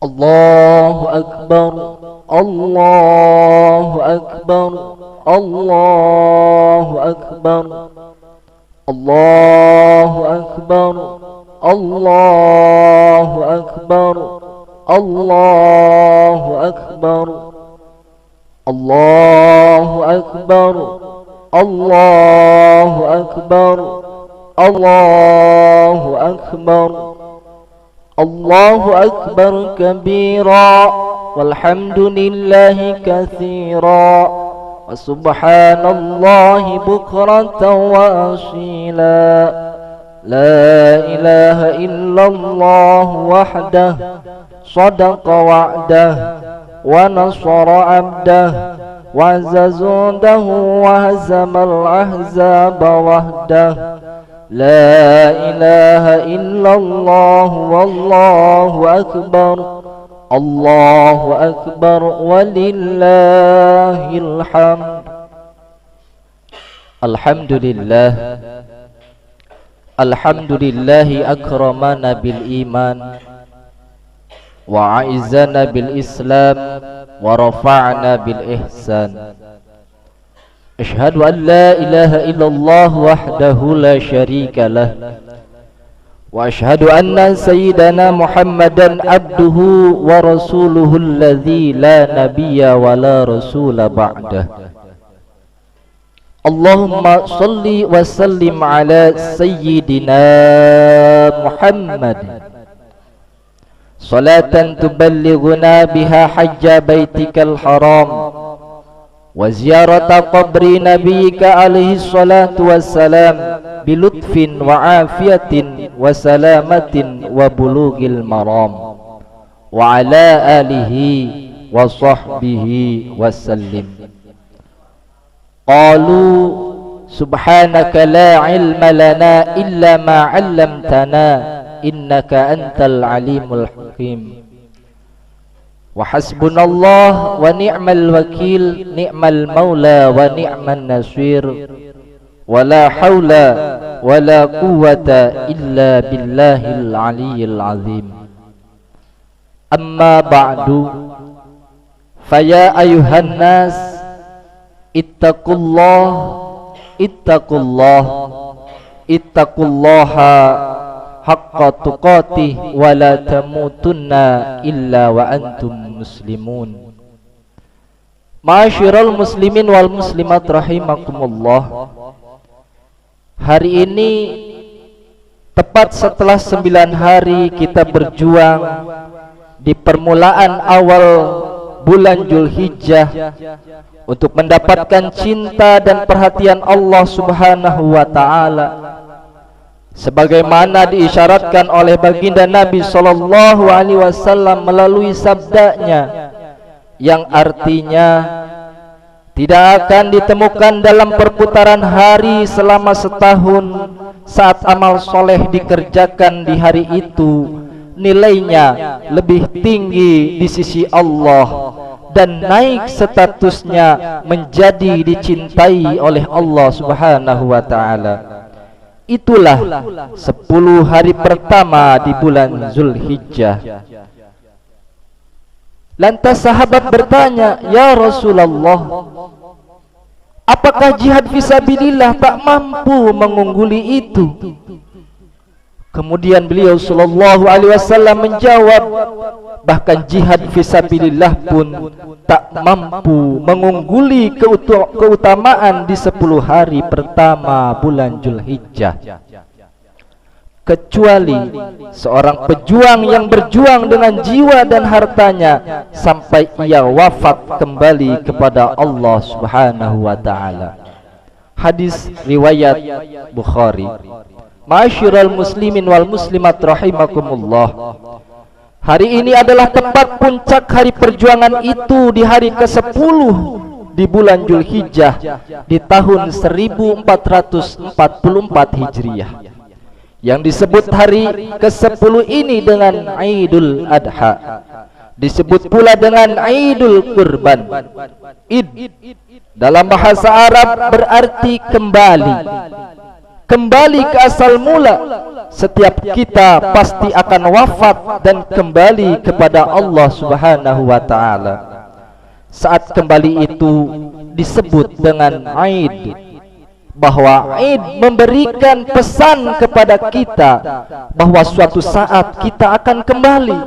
Allahu Akbar, Allahu Akbar, Allahu Akbar, Allahu Akbar, Allahu Akbar, Allahu Akbar, Allahu Akbar, Allahu Akbar, Allahu Akbar, Allahu Akbar kabira, walhamdulillahi katsira, wa subhanallahi bukratan wa asila. La ilaha illallah wahdah, sadaqa wa'dah, wa nasara abdah, wa zazundahu wa hazamal ahzaba wahdah. La ilaha illallah wallahu akbar, Allahu akbar walillahil hamd. Alhamdulillah, alhamdulillahi akramana bil iman wa a'izzana bil islam wa rafa'na bil ihsan. Asyhadu an la ilaha illallah wahdahu la syarika lah, wa asyhadu anna sayyidana Muhammadan abduhu wa rasuluhu alladzi la nabiyya wa la rasula ba'dah. Allahumma salli wa sallim ala sayyidina Muhammad salatan tuballighuna biha hajja baitikal haram wa ziyarata qabri nabiyyika alaihi salatu wassalam bilutfin wa afiyatin wa salamatin wa bulughil maram wa ala alihi wa sahbihi wasallim. Qalu subhanaka la ilma lana illa ma 'allamtana innaka antal alimul hakim. Wa hasbunallah wa ni'mal wakil, ni'mal maula wa ni'man nasir, wa la hawla wa la quwwata illa billahil aliyyil azim. Amma ba'du, faya ayuhan nas ittaqullah, ittaqullah, ittaqullaha haqqa tuqatih wa la tamutunna illa wa antum muslimun. Ma'asyiral muslimin wal muslimat rahimakumullah. Hari ini tepat setelah 9 hari kita berjuang di permulaan awal bulan Dzulhijjah untuk mendapatkan cinta dan perhatian Allah Subhanahu wa taala, sebagaimana diisyaratkan oleh baginda Nabi sallallahu alaihi wasallam melalui sabdanya yang artinya tidak akan ditemukan dalam perputaran hari selama setahun saat amal soleh dikerjakan di hari itu nilainya lebih tinggi di sisi Allah dan naik statusnya menjadi dicintai oleh Allah Subhanahu wa taala. Itulah 10 hari pertama di bulan Dzulhijjah. Lantas sahabat bertanya, "Ya Rasulullah, apakah jihad fisabilillah tak mampu mengungguli itu?" Kemudian beliau sallallahu alaihi wasallam menjawab, bahkan jihad fisabilillah pun tak mampu mengungguli keutamaan di 10 hari pertama bulan Dzulhijjah, kecuali seorang pejuang yang berjuang dengan jiwa dan hartanya sampai ia wafat kembali kepada Allah Subhanahu wa taala. Hadis riwayat Bukhari. Ma'asyiral muslimin wal muslimat rahimakumullah. Hari ini adalah tempat puncak hari perjuangan itu di hari ke-10 di bulan Dzulhijjah di tahun 1444 Hijriah, yang disebut hari ke-10 ini dengan Idul Adha. Disebut pula dengan Idul Kurban. Id dalam bahasa Arab berarti kembali. Kembali ke asal mula, setiap kita pasti akan wafat dan kembali kepada Allah Subhanahu wa taala. Saat kembali itu disebut dengan Aid, bahwa Aid memberikan pesan kepada kita bahwa suatu saat kita akan kembali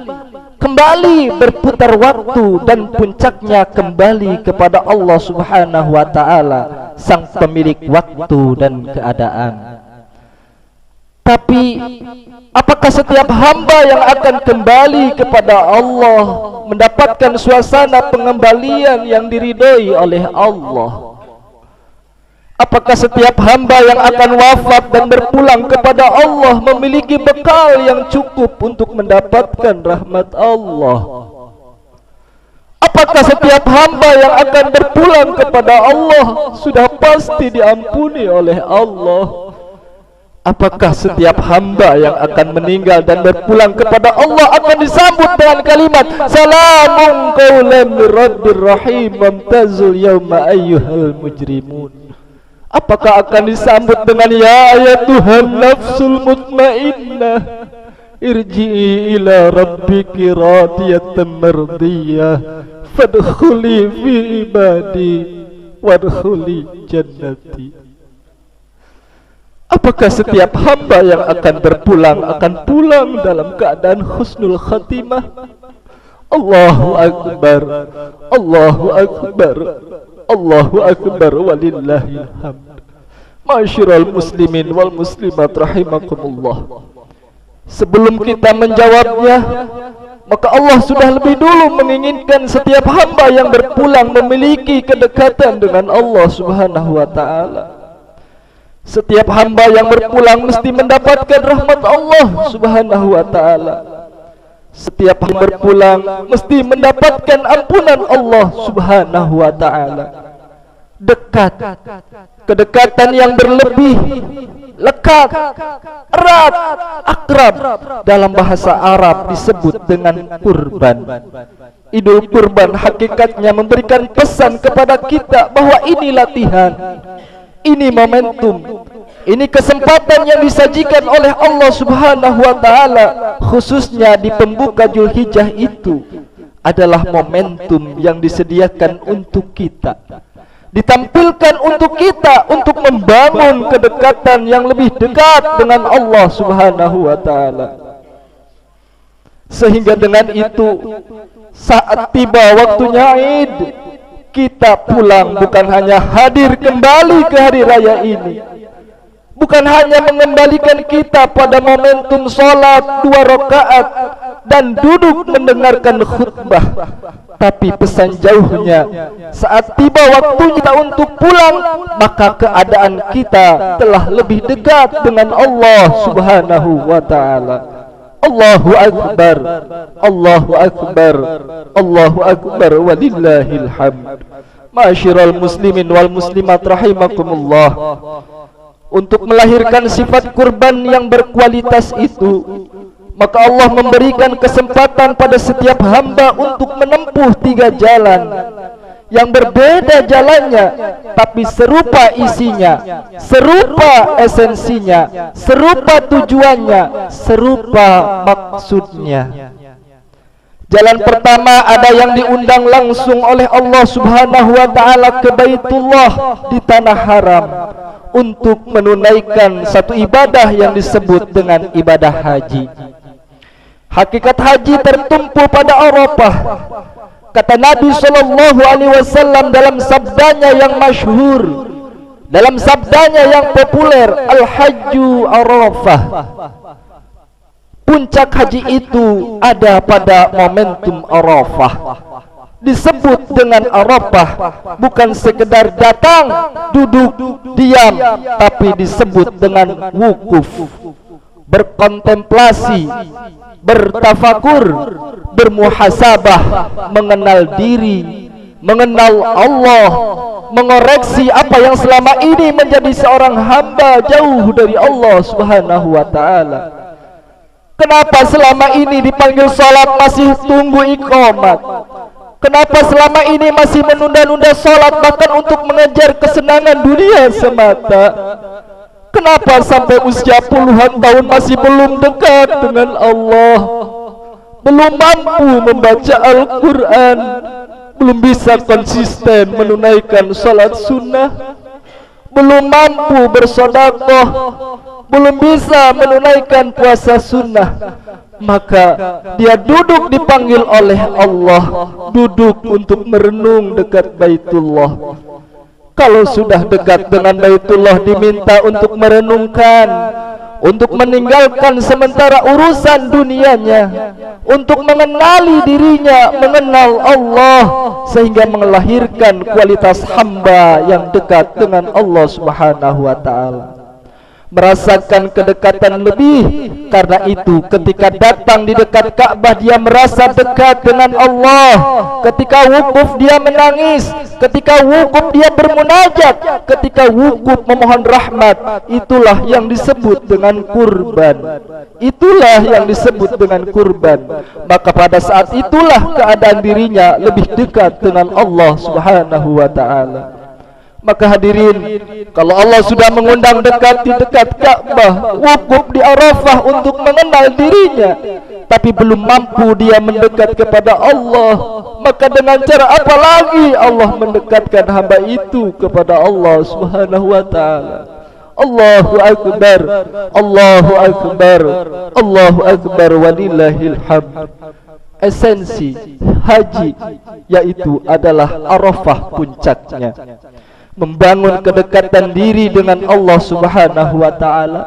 berputar waktu, dan puncaknya kembali kepada Allah Subhanahu wa taala, sang pemilik waktu dan keadaan. Tapi apakah setiap hamba yang akan kembali kepada Allah mendapatkan suasana pengembalian yang diridhoi oleh Allah? Apakah setiap hamba yang akan wafat dan berpulang kepada Allah memiliki bekal yang cukup untuk mendapatkan rahmat Allah? Apakah setiap hamba yang akan berpulang kepada Allah sudah pasti diampuni oleh Allah? Apakah setiap hamba yang akan meninggal dan berpulang kepada Allah akan disambut dengan kalimat salamun qaulan mir rabbir rahim wamtazul yauma ayyuhal mujrimun? Apakah akan disambut dengan ya ayatuhan nafsul mutmainnah irji'i ila rabbiki radiyatan mardiyah fadkhuli fi ibadi wadkhuli jannati? Apakah setiap hamba yang akan berpulang akan pulang dalam keadaan husnul khatimah? Allahu akbar, Allahu akbar, Allahu akbar, walillahil hamd. Ma'asyiral muslimin wal muslimat rahimakumullah. Sebelum kita menjawabnya, maka Allah sudah lebih dulu menginginkan setiap hamba yang berpulang memiliki kedekatan dengan Allah Subhanahu wa taala. Setiap hamba yang berpulang mesti mendapatkan rahmat Allah Subhanahu wa taala. Setiap yang berpulang mesti mendapatkan ampunan Allah Subhanahu wa taala. Dekat, kedekatan yang berlebih, lekat, erat, akrab, dalam bahasa Arab disebut dengan kurban. Idul kurban hakikatnya memberikan pesan kepada kita bahwa ini latihan, ini momentum, ini kesempatan yang disajikan oleh Allah Subhanahu wa taala, khususnya di pembuka Zulhijjah itu adalah momentum yang disediakan untuk kita, ditampilkan untuk kita untuk membangun kedekatan yang lebih dekat dengan Allah Subhanahu wa taala. Sehingga dengan itu, saat tiba waktunya Id, kita pulang bukan hanya hadir kembali ke hari raya ini, bukan hanya mengembalikan kita pada momentum sholat 2 rakaat dan duduk mendengarkan khutbah, tapi pesan jauhnya, saat tiba waktu kita untuk pulang, maka keadaan kita telah lebih dekat dengan Allah Subhanahu wa ta'ala. Allahu akbar, Allahu akbar, Allahu akbar, walillahil hamd. Ma'asyiral muslimin wal muslimat rahimakumullah. Untuk melahirkan sifat kurban yang berkualitas itu, maka Allah memberikan kesempatan pada setiap hamba untuk menempuh 3 jalan yang berbeda jalannya, tapi serupa isinya, serupa esensinya, serupa tujuannya, serupa maksudnya. Jalan pertama ada yang diundang langsung oleh Allah Subhanahu wa ta'ala ke Baitullah di tanah haram untuk menunaikan satu ibadah yang disebut dengan ibadah haji. Hakikat haji tertumpu pada Arafah. Kata Nabi SAW dalam sabdanya yang masyhur, dalam sabdanya yang populer, Al-Hajju Arafah. Puncak haji itu ada pada momentum Arafah. Disebut dengan Arafah bukan sekedar datang, duduk, diam, tapi disebut dengan wukuf, berkontemplasi, bertafakur, bermuhasabah, mengenal diri, mengenal Allah, mengoreksi apa yang selama ini menjadi seorang hamba jauh dari Allah Subhanahu wa ta'ala. Kenapa selama ini dipanggil salat masih tunggu iqamat? Kenapa selama ini masih menunda-nunda salat bahkan untuk mengejar kesenangan dunia semata? Kenapa sampai usia puluhan tahun masih belum dekat dengan Allah, belum mampu membaca Al-Quran, belum bisa konsisten menunaikan salat sunnah, belum mampu bersedekah, belum bisa menunaikan puasa sunnah, maka dia duduk dipanggil oleh Allah, duduk untuk merenung dekat Baitullah. Kalau sudah dekat dengan Baitullah, diminta untuk merenungkan, untuk meninggalkan sementara urusan dunianya, untuk mengenali dirinya, mengenal Allah, sehingga melahirkan kualitas hamba yang dekat dengan Allah Subhanahu wa ta'ala, merasakan kedekatan lebih. Karena itu ketika datang di dekat Ka'bah, dia merasa dekat dengan Allah. Ketika wukuf dia menangis, ketika wukuf dia bermunajat, ketika wukuf memohon rahmat. Itulah yang disebut dengan kurban. Itulah yang disebut dengan kurban. Maka pada saat itulah keadaan dirinya lebih dekat dengan Allah Subhanahu wa ta'ala. Maka hadirin, kalau Allah sudah mengundang dekat di dekat Ka'bah, wukuf di Arafah untuk mengenal dirinya, tapi belum mampu dia mendekat kepada Allah, maka dengan cara apa lagi Allah mendekatkan hamba itu kepada Allah Subhanahu wa ta'ala? Allahu Akbar, Allahu Akbar, Allahu Akbar, walillahil hamd. Esensi haji yaitu adalah Arafah puncaknya, membangun kedekatan diri dengan Allah Subhanahu wa ta'ala.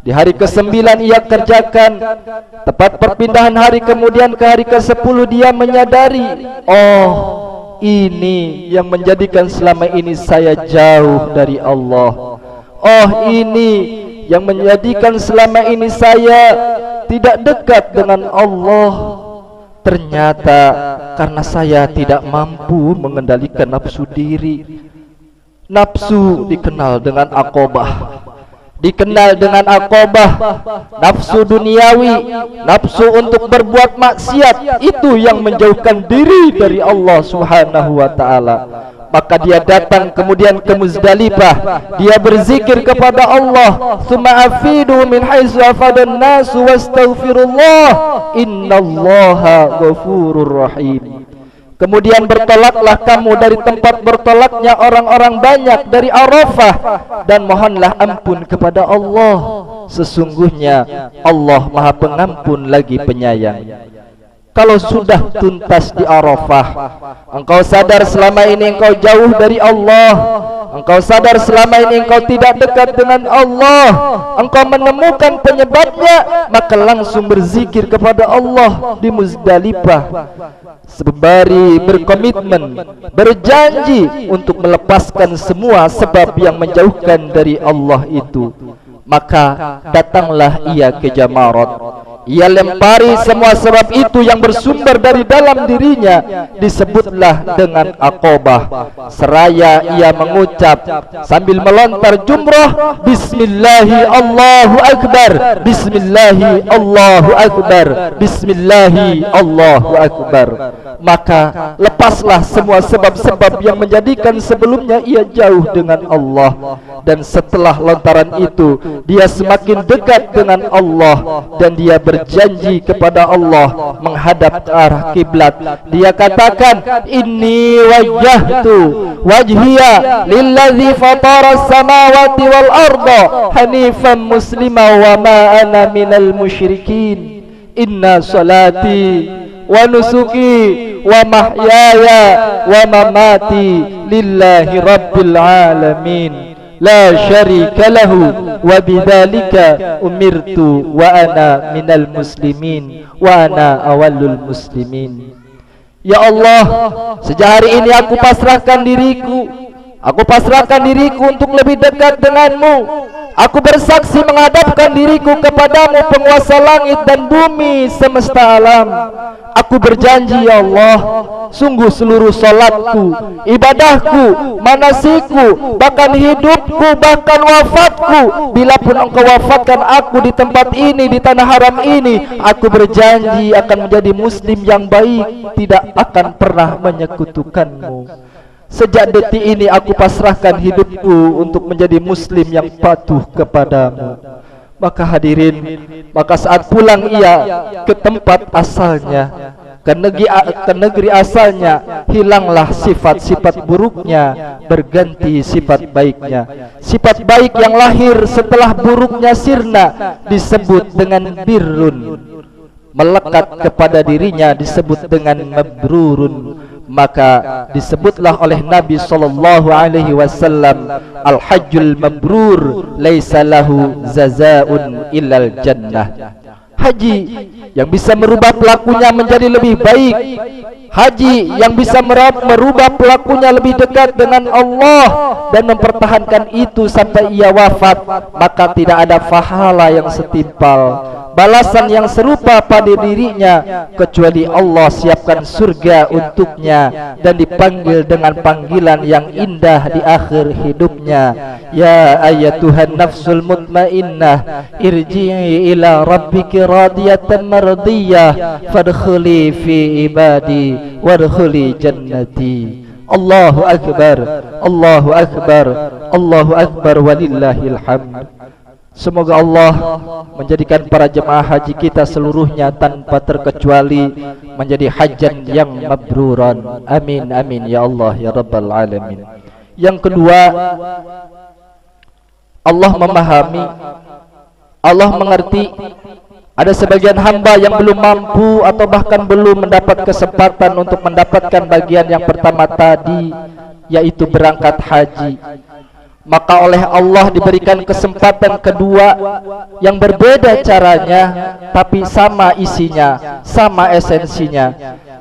Di hari ke-9 ia kerjakan, tepat perpindahan hari kemudian ke hari ke-10 dia menyadari, oh, ini yang menjadikan selama ini saya jauh dari Allah. Oh, ini yang menjadikan selama ini saya tidak dekat dengan Allah. Ternyata karena saya tidak mampu mengendalikan nafsu diri. Nafsu dikenal dengan aqobah, dikenal dengan aqobah, nafsu duniawi, nafsu untuk berbuat maksiat, itu yang menjauhkan diri dari Allah Subhanahu wa ta'ala. Maka dia datang kemudian ke Muzdalifah, dia berzikir kepada Allah, "Tsumma afidu min haitsu afadan nasu wastaghfirullah, innallaha ghafurur rahim." Kemudian bertolaklah kamu dari tempat bertolaknya orang-orang banyak dari Arafah, dan mohonlah ampun kepada Allah. Sesungguhnya Allah Maha Pengampun lagi penyayang. Kalau sudah tuntas di Arafah, engkau sadar selama ini engkau jauh dari Allah, engkau sadar selama ini engkau tidak dekat dengan Allah, engkau menemukan penyebabnya, maka langsung berzikir kepada Allah di Muzdalifah, sembari berkomitmen, berjanji untuk melepaskan semua sebab yang menjauhkan dari Allah itu. Maka datanglah ia ke Jamarat, ia lempari semua sebab itu yang bersumber dari dalam dirinya, disebutlah dengan aqobah. Seraya ia mengucap sambil melontar jumrah, Bismillahi Allahu Akbar, Bismillahi Allahu Akbar, Bismillahi Allahu Akbar. Maka lepaslah semua sebab-sebab yang menjadikan sebelumnya ia jauh dengan Allah. Dan setelah lontaran itu, dia semakin dekat dengan Allah, dan dia berjanji kepada Allah menghadap ke arah kiblat. Dia katakan, "Inni wajjahtu wajhiya lillazi fatara samawati wal arda hanifan muslima wa ma ana minal musyrikin. Inna salati wa nusuki wa mahyaya wa mamati lillahi rabbil alamin. La syarika lahu wa bidzalika umirtu wa ana minal muslimin wa ana awalul muslimin." Ya Allah, sejak hari ini aku pasrahkan diriku, aku pasrahkan diriku untuk lebih dekat denganmu. Aku bersaksi menghadapkan diriku kepadamu, penguasa langit dan bumi semesta alam. Aku berjanji ya Allah, sungguh seluruh salatku, ibadahku, manasikku, bahkan hidupku, bahkan wafatku, bila pun engkau wafatkan aku di tempat ini, di tanah haram ini, aku berjanji akan menjadi muslim yang baik, tidak akan pernah menyekutukanmu. Sejak detik ini aku pasrahkan hidupku untuk menjadi muslim yang patuh kepadamu. Maka hadirin, maka saat pulang ia ke tempat asalnya, ke negeri asalnya, hilanglah sifat-sifat buruknya, berganti sifat baiknya. Sifat baik yang lahir setelah buruknya sirna disebut dengan birrun, melekat kepada dirinya disebut dengan mabrurun. Maka disebutlah oleh Nabi sallallahu alaihi wasallam, al-hajjul mabrur laisa lahu jazaa'un illal jannah. Haji yang bisa merubah pelakunya menjadi lebih baik, haji yang bisa merubah pelakunya lebih dekat dengan Allah dan mempertahankan itu sampai ia wafat, maka tidak ada pahala yang setimpal, balasan yang serupa pada dirinya, kecuali Allah siapkan surga untuknya dan dipanggil dengan panggilan yang indah di akhir hidupnya. Ya ayyatuhan nafsul mutmainnah, irji'i ila rabbiki radiyatan mardiyah, fadkhuli fi ibadi wadkhuli jannati. Allahu akbar, Allahu akbar, Allahu akbar, walillahil hamd. Semoga Allah menjadikan para jemaah haji kita seluruhnya tanpa terkecuali menjadi hajan yang mabruran. Amin amin ya Allah ya rabbal alamin. Yang kedua, Allah memahami, Allah mengerti ada sebagian hamba yang belum mampu atau bahkan belum mendapat kesempatan untuk mendapatkan bagian yang pertama tadi, yaitu berangkat haji. Maka oleh Allah diberikan kesempatan kedua yang berbeda caranya, tapi sama isinya, sama esensinya.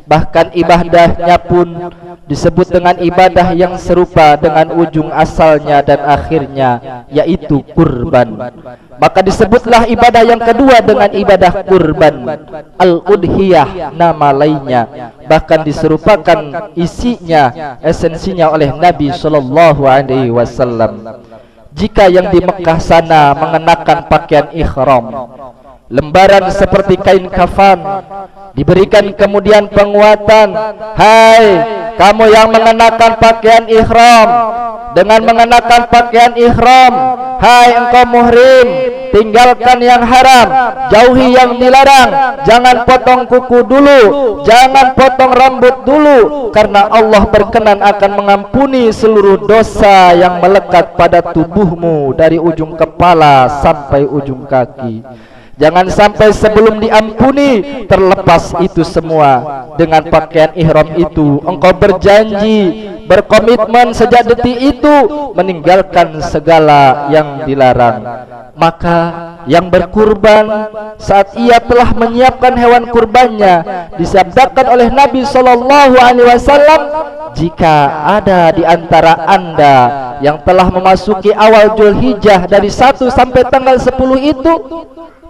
Bahkan ibadahnya pun disebut dengan ibadah yang serupa dengan ujung asalnya dan akhirnya, yaitu kurban. Maka disebutlah ibadah yang kedua dengan ibadah kurban, al-udhiyah nama lainnya. Bahkan diserupakan isinya, esensinya oleh Nabi sallallahu alaihi wasallam. Jika yang di Mekah sana mengenakan pakaian ihram, lembaran seperti kain kafan, diberikan kemudian penguatan, hai kamu yang mengenakan pakaian ihram, dengan mengenakan pakaian ihram, hai engkau muhrim, tinggalkan yang haram, jauhi yang dilarang, jangan potong kuku dulu, jangan potong rambut dulu, karena Allah berkenan akan mengampuni seluruh dosa yang melekat pada tubuhmu dari ujung kepala sampai ujung kaki. Jangan sampai sebelum diampuni terlepas itu semua. Dengan pakaian ihram itu engkau berjanji, berkomitmen sejak detik itu meninggalkan segala yang dilarang. Maka yang berkurban saat ia telah menyiapkan hewan kurbannya, disabdakan oleh Nabi sallallahu alaihi wasallam, jika ada di antara anda yang telah memasuki awal Zulhijjah dari 1 sampai tanggal 10 itu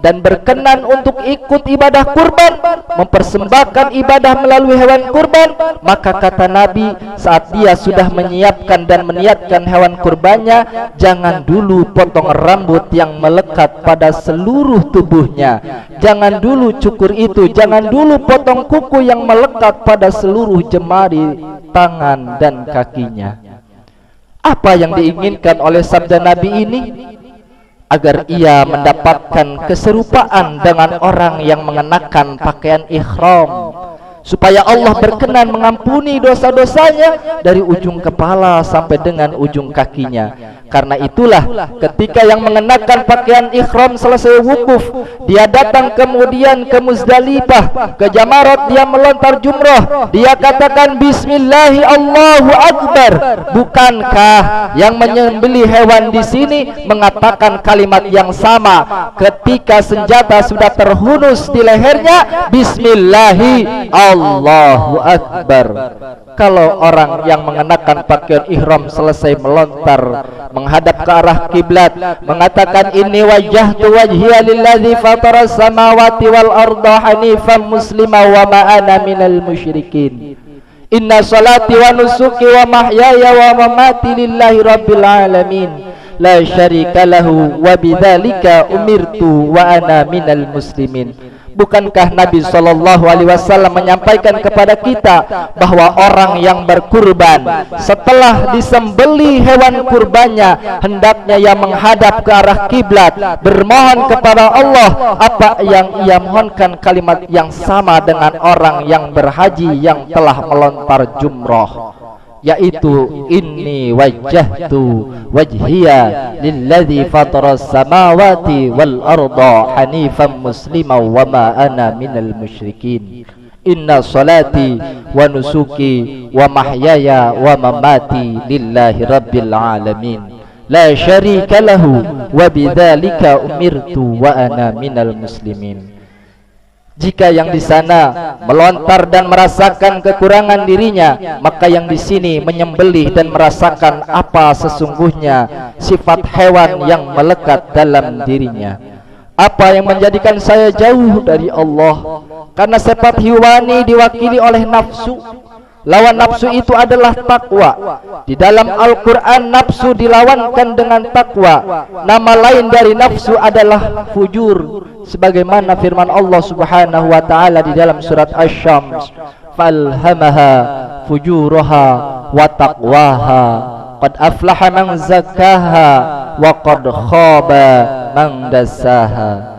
dan berkenan untuk ikut ibadah kurban, mempersembahkan ibadah melalui hewan kurban, maka kata Nabi, saat dia sudah menyiapkan dan meniatkan hewan kurbannya, jangan dulu potong rambut yang melekat pada seluruh tubuhnya, jangan dulu cukur itu, jangan dulu potong kuku yang melekat pada seluruh jemari tangan dan kakinya. Apa yang diinginkan oleh sabda Nabi ini? Agar ia mendapatkan keserupaan dengan orang yang mengenakan pakaian ihram, supaya Allah berkenan mengampuni dosa-dosanya dari ujung kepala sampai dengan ujung kakinya. Karena itulah ketika yang mengenakan pakaian ihram selesai wukuf, dia datang kemudian ke Muzdalifah, ke Jamarat, dia melontar jumrah, dia katakan bismillahi Allahu akbar. Bukankah yang menyembelih hewan di sini mengatakan kalimat yang sama ketika senjata sudah terhunus di lehernya, bismillahi Allahu akbar. Kalau orang yang mengenakan pakaian ihram selesai melontar menghadap ke arah kiblat, mengatakan inni wajjahtu wajhiya lilladzi fataras samawati wal arda hanifan muslima wa ma ana minal musyrikin. Inna salati wa nusuki wa mahyaya wa mamati lillahi rabbil alamin. La syarika lahu wa bidzalika umirtu wa ana minal muslimin. Bukankah Nabi SAW menyampaikan kepada kita bahwa orang yang berkurban setelah disembeli hewan kurbannya hendaknya ia menghadap ke arah kiblat, bermohon kepada Allah apa yang ia mohonkan, kalimat yang sama dengan orang yang berhaji yang telah melontar jumrah, yaitu inni wajjahtu wajhiya lilladzi fataras samawati wal arda hanifan musliman wa ma ana minal musyrikin. Inna salati wa nusuki wa mahyaya wa mamati lillahi rabbil alamin la syarika lahu wa bidzalika umirtu wa ana minal muslimin. Jika yang di sana melontar dan merasakan kekurangan dirinya, maka yang di sini menyembelih dan merasakan apa sesungguhnya sifat hewan yang melekat dalam dirinya. Apa yang menjadikan saya jauh dari Allah? Karena sifat hewani diwakili oleh nafsu. Lawan nafsu itu adalah takwa. Di dalam Al-Quran nafsu dilawankan dengan takwa. Nama lain dari nafsu adalah fujur, sebagaimana firman Allah Subhanahu wa taala di dalam surat Asy-Syams, falhamaha fujuraha wa taqwaha qad aflaha man zakkaha wa qad khaba man dassaha.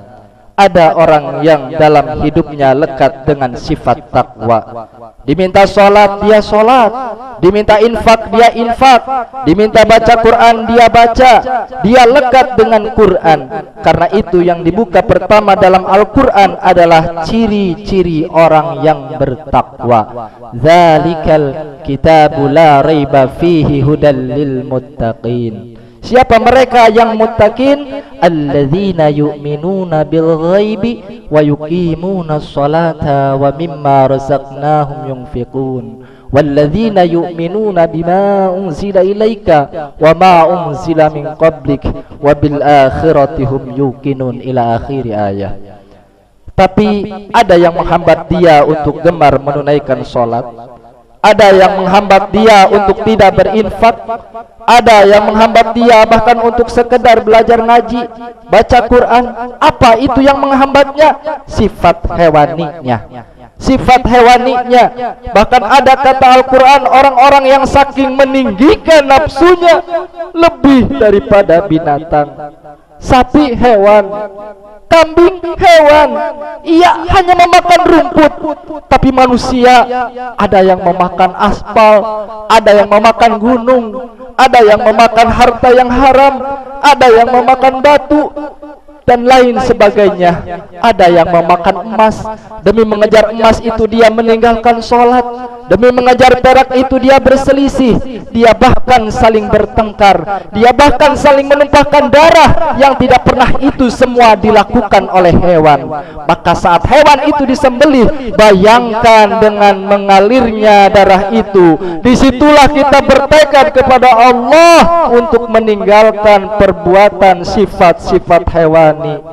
Ada orang yang dalam hidupnya lekat dengan sifat takwa. Diminta sholat dia sholat, diminta infak dia infak, diminta baca Quran dia baca, dia lekat dengan Quran. Karena itu yang dibuka pertama dalam Al-Quran adalah ciri-ciri orang yang bertakwa. Dzalikal kitabu la raiba fihi hudal lil muttaqin. Siapa mereka yang muttaqin? Alladzina yu'minuna bil ghaibi wa yuqimuna sholata wa mimma razaqnahum yunfiqun. Walladzina yu'minuna bima unzila ilaika wa ma unzila min qablik wa bil akhirati hum yuqinun, ila akhir ayat. Tapi ada yang menghambat dia untuk gemar menunaikan sholat, ada yang menghambat dia untuk tidak berinfak, ada yang menghambat dia bahkan untuk sekedar belajar ngaji, baca Quran. Apa itu yang menghambatnya? Sifat hewaninya. Sifat hewaninya. Bahkan ada kata Al-Quran, orang-orang yang saking meninggikan nafsunya lebih daripada binatang. Sapi hewan, kambing hewan, ia hanya memakan rumput. Tapi manusia ada yang memakan aspal, ada yang memakan gunung, ada yang memakan harta yang haram, ada yang memakan batu dan lain sebagainya. Ada yang memakan emas. Demi mengejar emas itu dia meninggalkan sholat. Demi mengejar perak itu dia berselisih. Dia bahkan saling bertengkar. Dia bahkan saling menumpahkan darah, yang tidak pernah itu semua dilakukan oleh hewan. Maka saat hewan itu disembelih, bayangkan dengan mengalirnya darah itu, disitulah kita bertekad kepada Allah untuk meninggalkan perbuatan sifat-sifat hewani.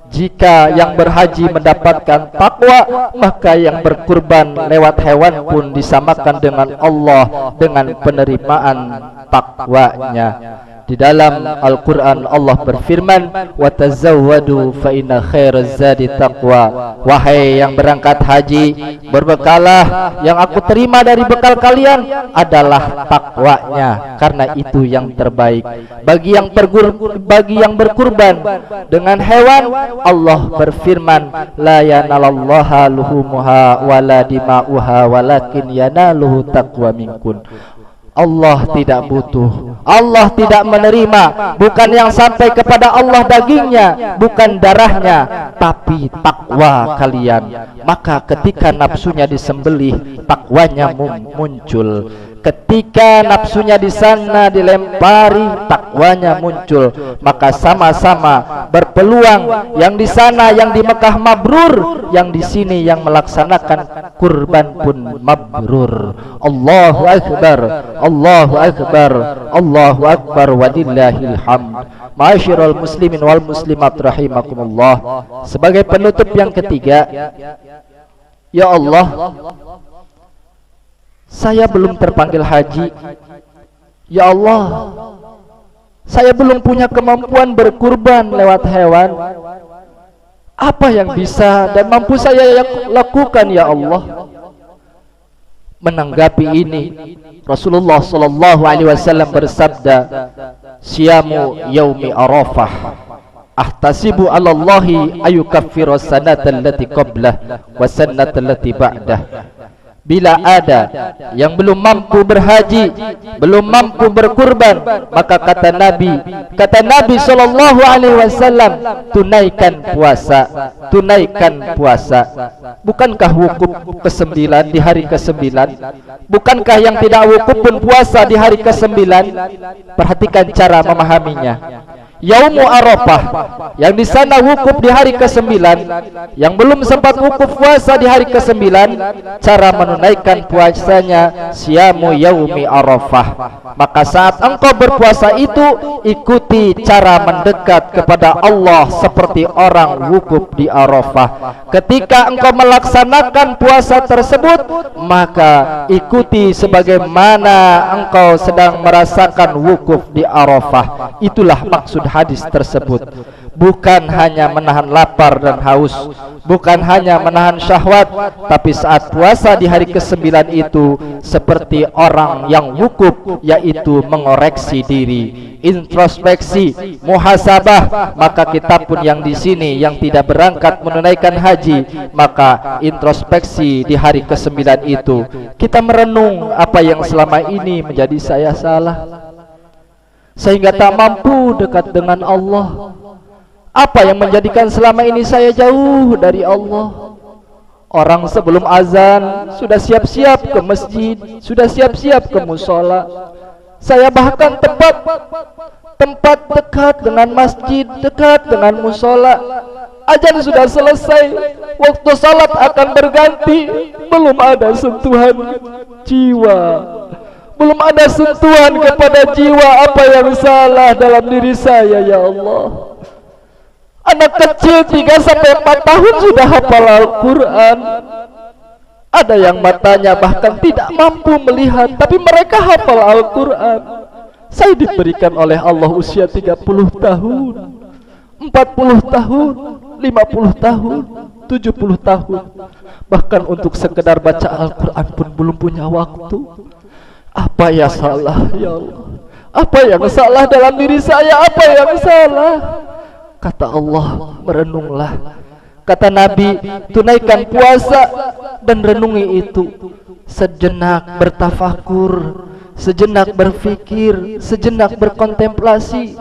Jika yang berhaji mendapatkan takwa, maka yang berkurban lewat hewan pun disamakan dengan Allah dengan penerimaan takwanya. Di dalam Al-Quran Allah berfirman, wa tazawwadu fa inna khairaz zadi taqwa. Wahai yang berangkat haji, berbekalah. Yang aku terima dari bekal kalian adalah takwanya, karena itu yang terbaik. Bagi yang berkurban dengan hewan, Allah berfirman, la yanalallaha luhumuha wala dima'uha walakin yanaluhu taqwa minkum. Allah tidak butuh, Allah tidak menerima, bukan yang sampai kepada Allah dagingnya, bukan darahnya, tapi takwa kalian. Maka ketika nafsunya disembelih, takwanya muncul. Ketika nafsunya di sana dilempari, takwanya muncul. Maka sama-sama berpeluang. Yang di sana, yang di Mekah mabrur, yang di sini yang melaksanakan kurban pun mabrur. Allahu Akbar, Allahu Akbar, Allahu Akbar, walillahil hamd. Ma'asyiral muslimin wal muslimat rahimakumullah. Sebagai penutup yang ketiga, ya Allah, saya belum terpanggil haji. Ya Allah, saya belum punya kemampuan berkurban lewat hewan. Apa yang bisa dan mampu saya lakukan ya Allah? Menanggapi ini, Rasulullah sallallahu alaihi wasallam bersabda, "Siyamu yaumi Arafah ahtasibu 'ala Allahi ayukaffiru sanata allati qablah wa sanata allati ba'dah." Bila ada yang belum mampu berhaji, belum mampu berkurban, maka kata Nabi sallallahu alaihi wasallam, tunaikan puasa. Bukankah wukuf ke-9 di hari ke-9? Bukankah yang tidak wukuf pun puasa di hari ke-9? Perhatikan cara memahaminya. Yaumu Arafah, yang di sana wukuf di hari ke-9, yang belum sempat wukuf puasa di hari ke-9, cara menunaikan puasanya siyamu yaumi Arafah. Maka saat engkau berpuasa itu, ikuti cara mendekat kepada Allah seperti orang wukuf di Arafah. Ketika engkau melaksanakan puasa tersebut, maka ikuti sebagaimana engkau sedang merasakan wukuf di Arafah. Itulah maksud hadis tersebut. Bukan hanya menahan lapar dan haus, bukan hanya menahan syahwat, tapi saat puasa di hari ke-9 itu seperti orang yang wukuf, yaitu mengoreksi diri, introspeksi, muhasabah. Maka kita pun yang di sini yang tidak berangkat menunaikan haji, maka introspeksi di hari ke-9 itu kita merenung apa yang selama ini menjadi saya salah, sehingga tak mampu dekat dengan Allah. Apa yang menjadikan selama ini saya jauh dari Allah? Orang sebelum azan sudah siap-siap ke masjid, sudah siap-siap ke musola. Saya bahkan tempat dekat dengan masjid, dekat dengan musola. Azan sudah selesai, waktu salat akan berganti, belum ada sentuhan jiwa. Belum ada sentuhan kepada jiwa. Apa yang salah dalam diri saya ya Allah? Anak kecil 3-4 tahun sudah hafal Al-Quran. Ada yang matanya bahkan tidak mampu melihat, tapi mereka hafal Al-Quran. Saya diberikan oleh Allah usia 30 tahun, 40 tahun, 50 tahun, 70 tahun. Bahkan untuk sekedar baca Al-Quran pun belum punya waktu. Apa yang salah ya Allah? Apa yang salah dalam diri saya? Apa yang salah? Kata Allah, merenunglah. Kata Nabi, tunaikan puasa dan renungi itu. Sejenak bertafakur, sejenak berfikir, sejenak berkontemplasi.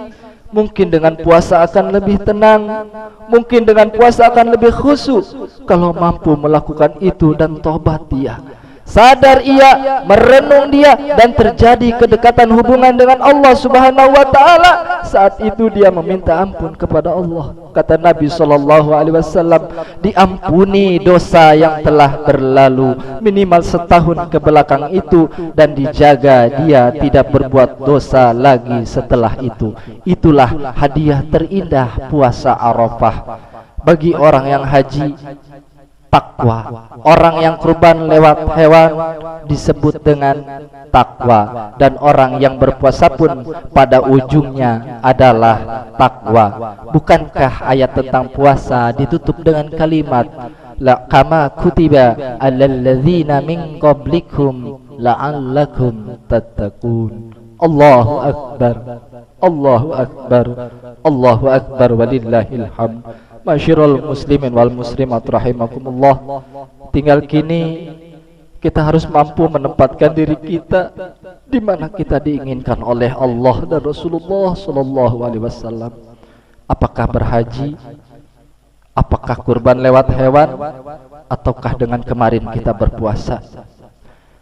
Mungkin dengan puasa akan lebih tenang, mungkin dengan puasa akan lebih khusyuk. Kalau mampu melakukan itu dan tobat dia, sadar ia, merenung dia, dan terjadi kedekatan hubungan dengan Allah Subhanahu wa taala. Saat itu dia meminta ampun kepada Allah. Kata Nabi sallallahu alaihi wasallam, diampuni dosa yang telah berlalu minimal setahun ke belakang itu, dan dijaga dia tidak berbuat dosa lagi setelah itu. Itulah hadiah terindah puasa Arafah bagi orang yang haji. Takwa. Orang yang kurban lewat hewan disebut dengan takwa, dan orang yang berpuasa pun pada ujungnya adalah takwa. Bukankah ayat tentang puasa ditutup dengan kalimat la kama kutiba alal ladzina min qablikum la'allakum tattaqun? Allahu akbar, Allahu akbar, Allahu akbar, walillahil hamd. Masyirul muslimin wal muslimat rahimakumullah. Tinggal kini kita harus mampu menempatkan diri kita di mana kita diinginkan oleh Allah dan Rasulullah sallallahu alaihi wasallam. Apakah berhaji? Apakah kurban lewat hewan? Ataukah dengan kemarin kita berpuasa?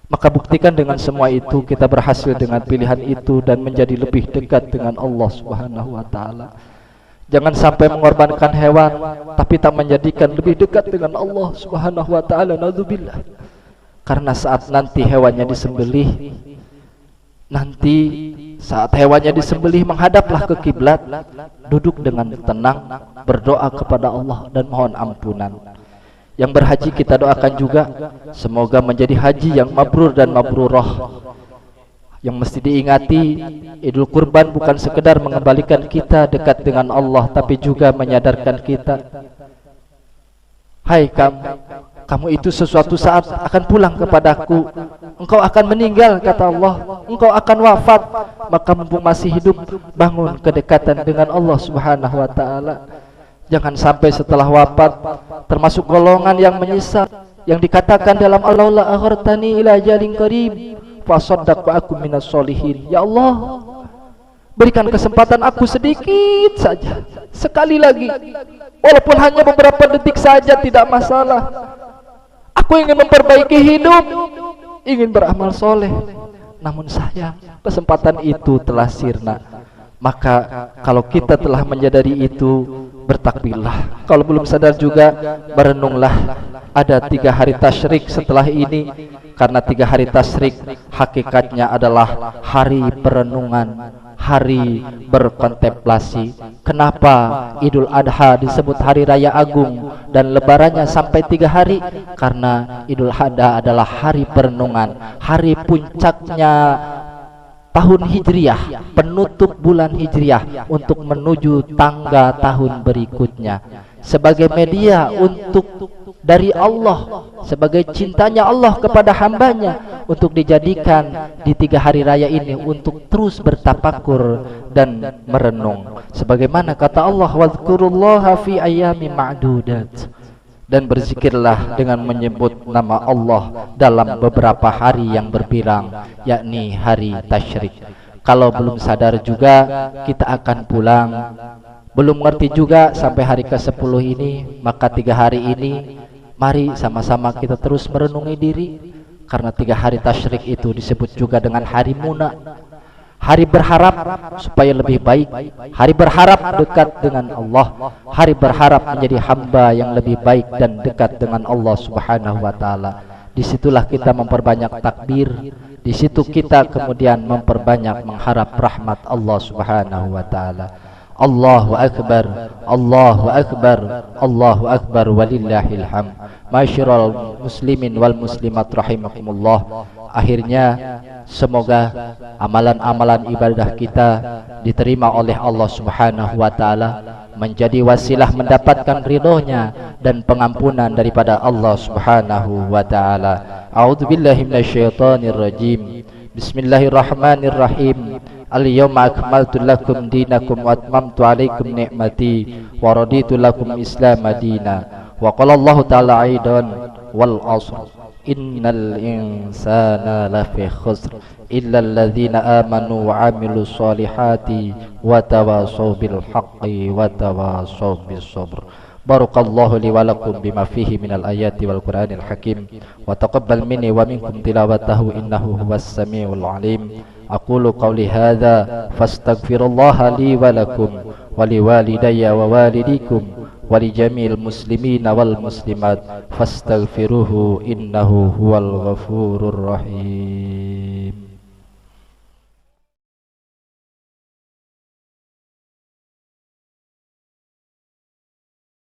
Maka buktikan dengan semua itu kita berhasil dengan pilihan itu dan menjadi lebih dekat dengan Allah Subhanahu wa taala. Jangan sampai mengorbankan hewan tapi tak menjadikan lebih dekat dengan Allah Subhanahu wa taala. Naudzubillah. Karena saat nanti hewannya disembelih, menghadaplah ke kiblat, duduk dengan tenang, berdoa kepada Allah dan mohon ampunan. Yang berhaji kita doakan juga semoga menjadi haji yang mabrur dan mabrurah. Yang mesti diingati, Idul Kurban bukan sekedar mengembalikan kita dekat dengan Allah, tapi juga menyadarkan kita hai kamu itu sesuatu saat akan pulang kepadaku, engkau akan meninggal, kata Allah, engkau akan wafat, maka mumpung masih hidup, bangun kedekatan dengan Allah Subhanahu wa ta'ala. Jangan sampai setelah wafat termasuk golongan yang menyesal, yang dikatakan dalam Allah, akhartani ila ajalin qarib fasaddaq wa aku minas solihin. Ya Allah, berikan kesempatan aku sedikit saja, sekali lagi, walaupun hanya beberapa detik saja, tidak masalah. Aku ingin memperbaiki hidup, ingin beramal soleh. Namun sayang, kesempatan itu telah sirna. Maka kalau kita telah menyadari itu, bertakbirlah. Kalau belum sadar juga, merenunglah. Ada 3 hari tasyrik setelah ini, karena 3 hari tasyrik hakikatnya adalah hari perenungan, hari berkontemplasi. Kenapa Idul Adha disebut hari raya agung dan lebarannya sampai 3 hari? Karena Idul Adha adalah hari perenungan, hari puncaknya tahun Hijriah, penutup bulan Hijriah untuk menuju tangga tahun berikutnya. Sebagai media untuk dari Allah, sebagai cintanya Allah kepada hambanya, untuk dijadikan di 3 hari raya ini untuk terus bertafakur dan merenung. Sebagaimana kata Allah, wadhkurullaha fi ayyamin ma'dudat, dan berzikirlah dengan menyebut nama Allah dalam beberapa hari yang berbilang, yakni hari tasyrik. Kalau belum sadar juga, kita akan pulang. Belum ngerti juga sampai hari ke-10 ini, maka 3 hari ini mari sama-sama kita terus merenungi diri. Karena 3 hari tasyrik itu disebut juga dengan hari Muna, hari berharap supaya lebih baik, hari berharap dekat dengan Allah, hari berharap menjadi hamba yang lebih baik dan dekat dengan Allah Subhanahu wa ta'ala. Disitulah kita memperbanyak takbir, disitu kita kemudian memperbanyak mengharap rahmat Allah Subhanahu wa ta'ala. Allahu Akbar, Allahu Akbar, Allahu Akbar, walillahil hamd. Masyarul muslimin wal muslimat rahimakumullah. Akhirnya semoga amalan-amalan ibadah kita diterima oleh Allah Subhanahu wa ta'ala, menjadi wasilah mendapatkan ridhonya dan pengampunan daripada Allah Subhanahu wa ta'ala. A'udzubillahi minasyaitonir rajim. Bismillahirrahmanirrahim. Al-yawma akmaltu lakum dinakum wa atmamtu alaikum ni'mati wa raditu lakum islam madina. Wa qala Allah ta'ala aidan wal asr innal insana lafi khusr illa alladhina amanu wa amilus solihati wa tawasaw bil haqqi wa tawasaw bis sabr. Barakallahu li wa lakum bima fihi minal ayati wal qur'anil hakim wa taqabbal minni wa minkum tilawatahu innahu huwas samiul alim. Aqulu qawli hadza fastaghfirullaha li wa lakum wa liwalidayya wa walidikum wa li jami'il muslimina wal muslimat fastaghfiruhu innahu huwal ghafurur rahim.